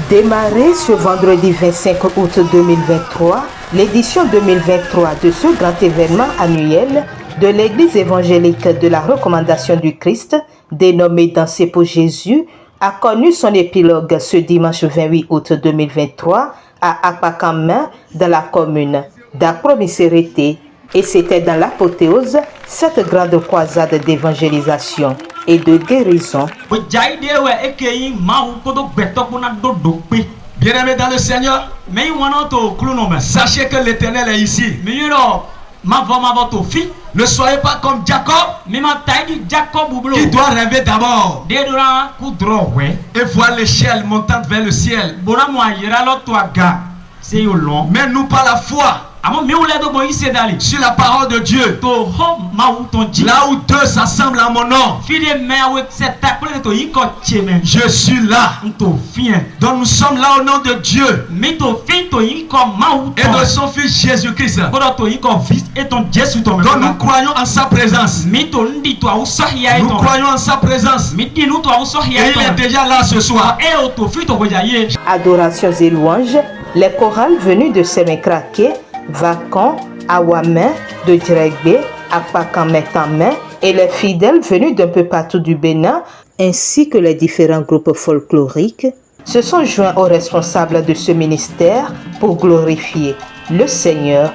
Démarré ce vendredi 25 août 2023, l'édition 2023 de ce grand événement annuel de l'Église évangélique de la recommandation du Christ, dénommée Danser pour Jésus, a connu son épilogue ce dimanche 28 août 2023 à Akpakamma, dans la commune d'Akpromiserete, et c'était dans l'apothéose cette grande croisade d'évangélisation et de guérison. Bien-aimés dans le Seigneur, sachez que l'Éternel est ici. Ne soyez pas comme Jacob, qui doit rêver d'abord et voir l'échelle montant vers le ciel. Mais nous, par la foi, sur la parole de Dieu, là où deux s'assemblent en mon nom, je suis là. Donc nous sommes là au nom de Dieu et de son Fils Jésus-Christ. Donc nous croyons en sa présence. Nous croyons en sa présence. Et il est déjà là ce soir. Adorations et louanges, les chorales venues de Semekrake, Vakon, Awame, de Djregbe, Akpakamma et les fidèles venus d'un peu partout du Bénin, ainsi que les différents groupes folkloriques, se sont joints aux responsables de ce ministère pour glorifier le Seigneur.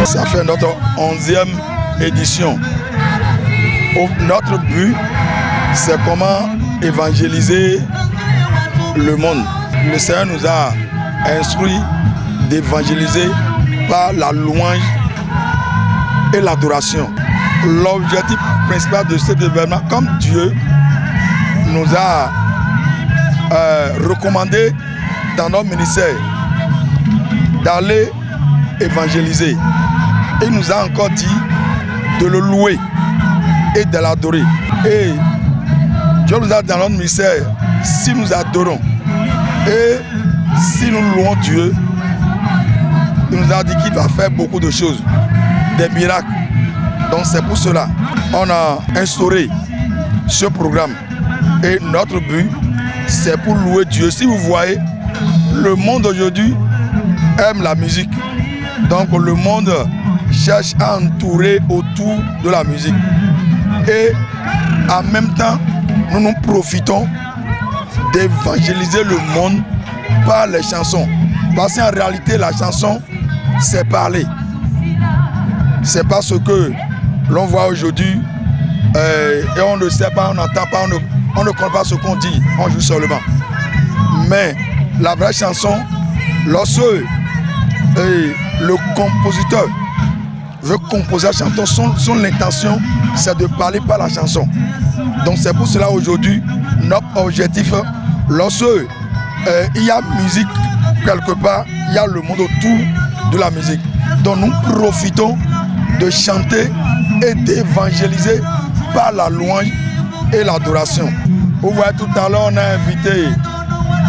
Ça fait notre 11e édition. Notre but, c'est comment évangéliser le monde. Le Seigneur nous a instruit d'évangéliser par la louange et l'adoration. L'objectif principal de cet événement, comme Dieu nous a recommandé dans notre ministère d'aller évangéliser, il nous a encore dit de le louer et de l'adorer. Et Dieu nous a dans notre ministère, si nous adorons et si nous louons Dieu, il nous a dit qu'il va faire beaucoup de choses, des miracles. Donc c'est pour cela qu'on a instauré ce programme. Et notre but, c'est pour louer Dieu. Si vous voyez, le monde aujourd'hui aime la musique. Donc le monde cherche à entourer autour de la musique. Et en même temps, nous profitons d'évangéliser le monde par les chansons. Parce qu'en réalité, la chanson, c'est parler. C'est pas ce que l'on voit aujourd'hui et on ne sait pas, on n'entend pas, on ne comprend pas ce qu'on dit, on joue seulement. Mais la vraie chanson, lorsque le compositeur veut composer la chanson, son intention, c'est de parler par la chanson. Donc c'est pour cela aujourd'hui, notre objectif, lorsque il y a musique quelque part, il y a le monde autour de la musique. Donc nous profitons de chanter et d'évangéliser par la louange et l'adoration. Vous voyez, tout à l'heure, on a invité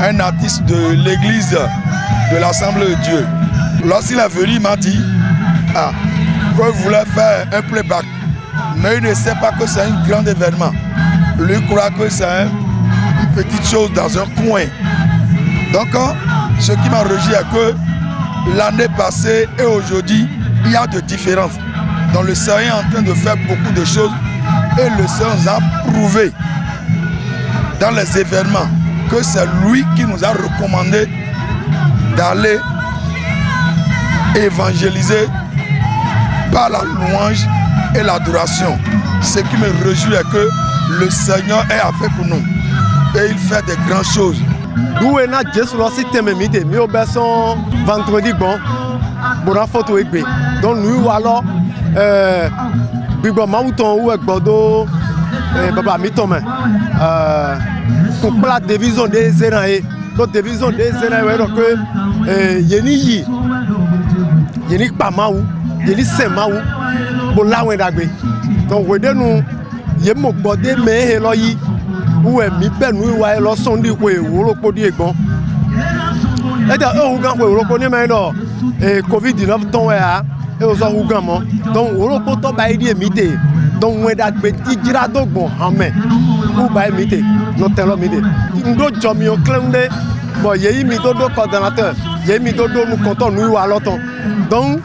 un artiste de l'église de l'Assemblée de Dieu. Lorsqu'il est venu, il m'a dit qu'il voulait faire un playback, mais il ne sait pas que c'est un grand événement. Lui croit que c'est une petite chose dans un coin. Donc, ce qui m'a réjoui est que l'année passée et aujourd'hui, il y a de différences. Donc le Seigneur est en train de faire beaucoup de choses et le Seigneur nous a prouvé dans les événements que c'est lui qui nous a recommandé d'aller évangéliser par la louange et l'adoration. Ce qui me réjouit est que le Seigneur est avec nous et il fait des grandes choses. Nous avons Jésus aussi témémité, mais nous avons vendredi bon, pour la photo et donc nous alors Bibo Mauton ou Ekbodo Baba Mitome pour la division des Zénaï. Donc division des Zénaï donc Yeni Pamaou, Yeni Semaou pour la Wendagbe. Donc nous Yemo Bodé mais Eloyi ou mi ben nous wa lo sondi ko eworo podi egbon e da o hugan ko eworo podi me no covid-19 ton ya e o so hugan mo donc eworo po to ba ide mite donc we da gbe tijira dogbon amen u ba mite no telo mite ndo jomi o clemde bo yeyi mi dodo coordinateur yeyi mi dodo nu konton nu wa loton donc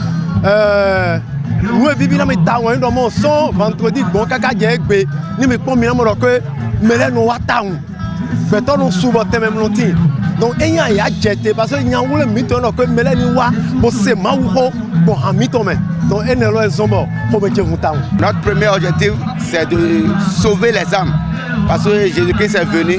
nous vivons dans mes temps dans mon son vendredi bon kaka jegbe ni me pon mi na mo ro que mele no wataun beto no subo temem lonti donc eyan ya jete parce que yan wole mi to no que mele ni wa bo se ma wo bo han mi to me donc enelo ezombo ko be je huntaun. Notre premier objectif c'est de sauver les âmes parce que Jésus-Christ est venu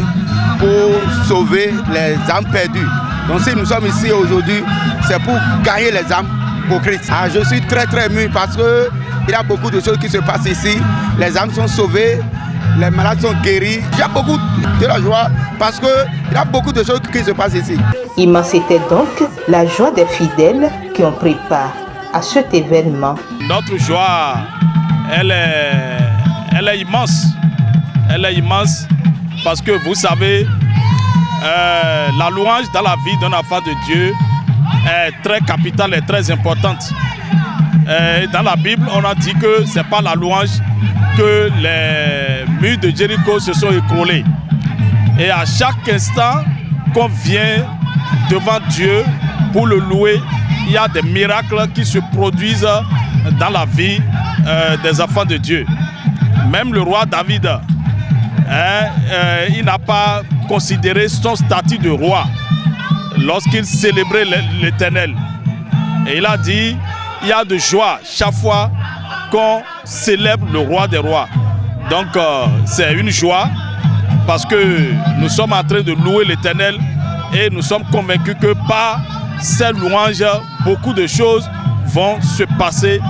pour sauver les âmes perdues. Donc si nous sommes ici aujourd'hui, c'est pour gagner les âmes pour Christ. Je suis très ému parce que il y a beaucoup de choses qui se passent ici. Les âmes sont sauvées, les malades sont guéris. Il y a beaucoup de la joie parce qu'il y a beaucoup de choses qui se passent ici. Immense était donc la joie des fidèles qui ont pris part à cet événement. Notre joie, elle est immense. Elle est immense parce que vous savez, la louange dans la vie d'un enfant de Dieu est très capitale et très importante. Dans la Bible, on a dit que ce n'est pas la louange que les murs de Jéricho se sont écroulés. Et à chaque instant qu'on vient devant Dieu pour le louer, il y a des miracles qui se produisent dans la vie des enfants de Dieu. Même le roi David, il n'a pas considéré son statut de roi lorsqu'il célébrait l'Éternel. Et il a dit, il y a de joie chaque fois qu'on célèbre le roi des rois. Donc c'est une joie parce que nous sommes en train de louer l'Éternel et nous sommes convaincus que par ces louanges, beaucoup de choses vont se passer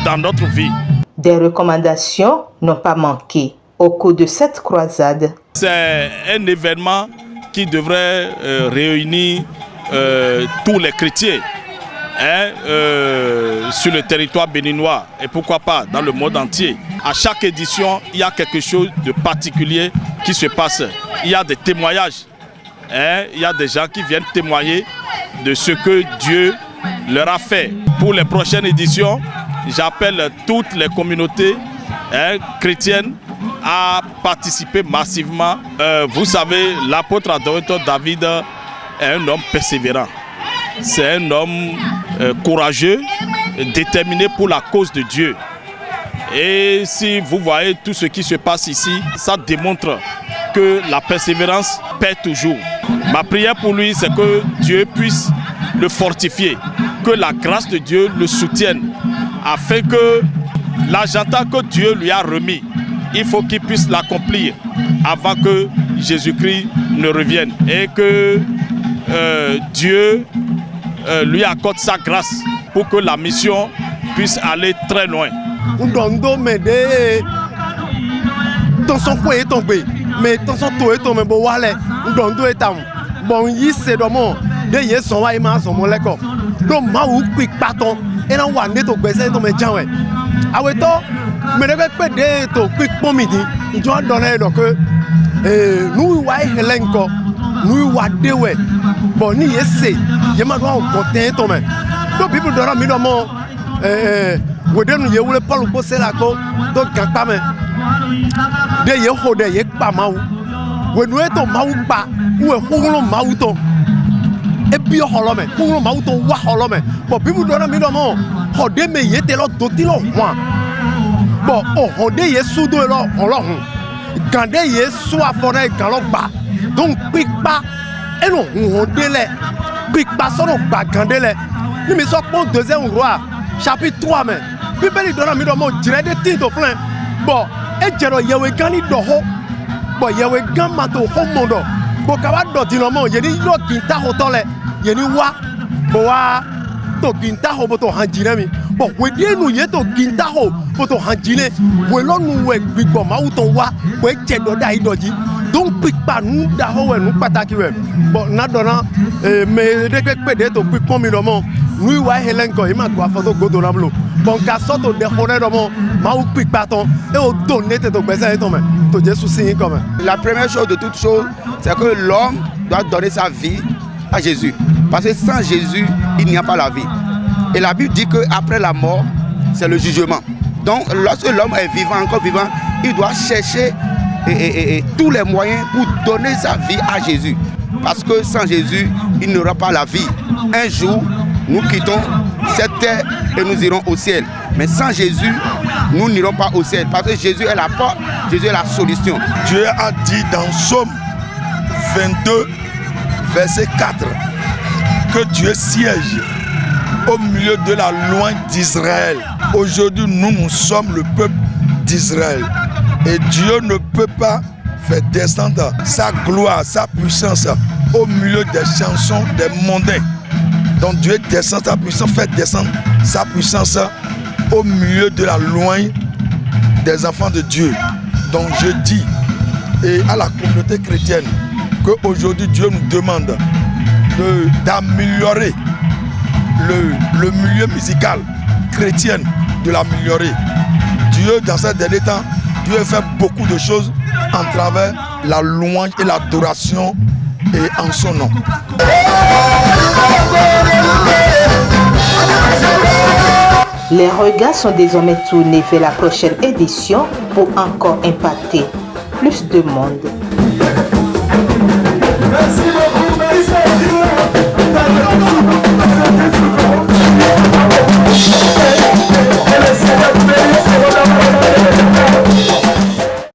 dans notre vie. Des recommandations n'ont pas manqué au cours de cette croisade. C'est un événement qui devrait réunir tous les chrétiens sur le territoire béninois et pourquoi pas dans le monde entier. À chaque édition, il y a quelque chose de particulier qui se passe. Il y a des témoignages. Il y a des gens qui viennent témoigner de ce que Dieu leur a fait. Pour les prochaines éditions, j'appelle toutes les communautés chrétiennes à participer massivement. Vous savez, l'apôtre David est un homme persévérant. C'est un homme courageux, déterminé pour la cause de Dieu. Et si vous voyez tout ce qui se passe ici, ça démontre que la persévérance paie toujours. Ma prière pour lui, c'est que Dieu puisse le fortifier, que la grâce de Dieu le soutienne, afin que l'agenda que Dieu lui a remis, il faut qu'il puisse l'accomplir avant que Jésus-Christ ne revienne. Et que Dieu lui accorde sa grâce pour que la mission puisse aller très loin. Mais attention, tout est tombé, bon, voilà, on est tam. Bon, il c'est dommage. De hier, son va aimer son molécule. Donc, ma ou quick pardon. Et là, on est au baisser, on est jamais. Ah ouais, toi, mais le gars peut être quick pour midi. Il doit donner donc nous, ouais, l'enco. nous wadé ouais bon ni yé m'a doit côté to mais donc bible dora mi do mo wede nu ye wule Paul ko se la ko to gapa me de ye ho de ye pa ma wu we nu e to ma wu pa u e ho ma wu to e bi ho lo me ho ma wu to wa ho lo me bon bible dora mi do mo ho de me ye te lo do ti lo wa bon ho de ye su do lo ho lo hun gande ye su afore gan lo gba donc pipa e no ho de le pipa so no gba gande le ni mi so pon deuxième roi chapitre 3 mais Bible donne mi do mo jire de tin to plein bon e jero yewe gani do ho bon yewe gan ma to ho mondo bo ka wa do dino mo ye ni lo ginta ho to le ye ni wa bo wa to ginta ho bo to hanjire mi bon we die nu ye to ginta ho bo to hanjire we lo nu we gbigbo ma wu to wa we je do da idoji donc pipa nu da ho we nu pataki we bon na dona me de pe de to pipo mi do mo nous ouais Helenko il m'a quoi photo godo na blo bon ka soto de hore do mo ma ou pipa ton et au donner te to gbesa et ton mais to Jésus signe comme la première chose de toute chose c'est que l'homme doit donner sa vie à Jésus parce que sans Jésus il n'y a pas la vie et la Bible dit que après la mort c'est le jugement donc lorsque l'homme est vivant encore vivant il doit chercher tous les moyens pour donner sa vie à Jésus parce que sans Jésus il n'aura pas la vie un jour nous quittons cette terre et nous irons au ciel. Mais sans Jésus, nous n'irons pas au ciel. Parce que Jésus est la porte, Jésus est la solution. Dieu a dit dans Psaume 22, verset 4, que Dieu siège au milieu de la loin d'Israël. Aujourd'hui, nous sommes le peuple d'Israël. Et Dieu ne peut pas faire descendre sa gloire, sa puissance au milieu des chansons des mondains. Donc Dieu descend sa puissance, fait descendre sa puissance au milieu de la loin des enfants de Dieu. Donc je dis et à la communauté chrétienne qu'aujourd'hui Dieu nous demande d'améliorer le milieu musical chrétien, de l'améliorer. Dieu dans ces derniers temps, Dieu fait beaucoup de choses en travers la louange et l'adoration et en son nom. Les regards sont désormais tournés vers la prochaine édition pour encore impacter plus de monde. Merci beaucoup, merci.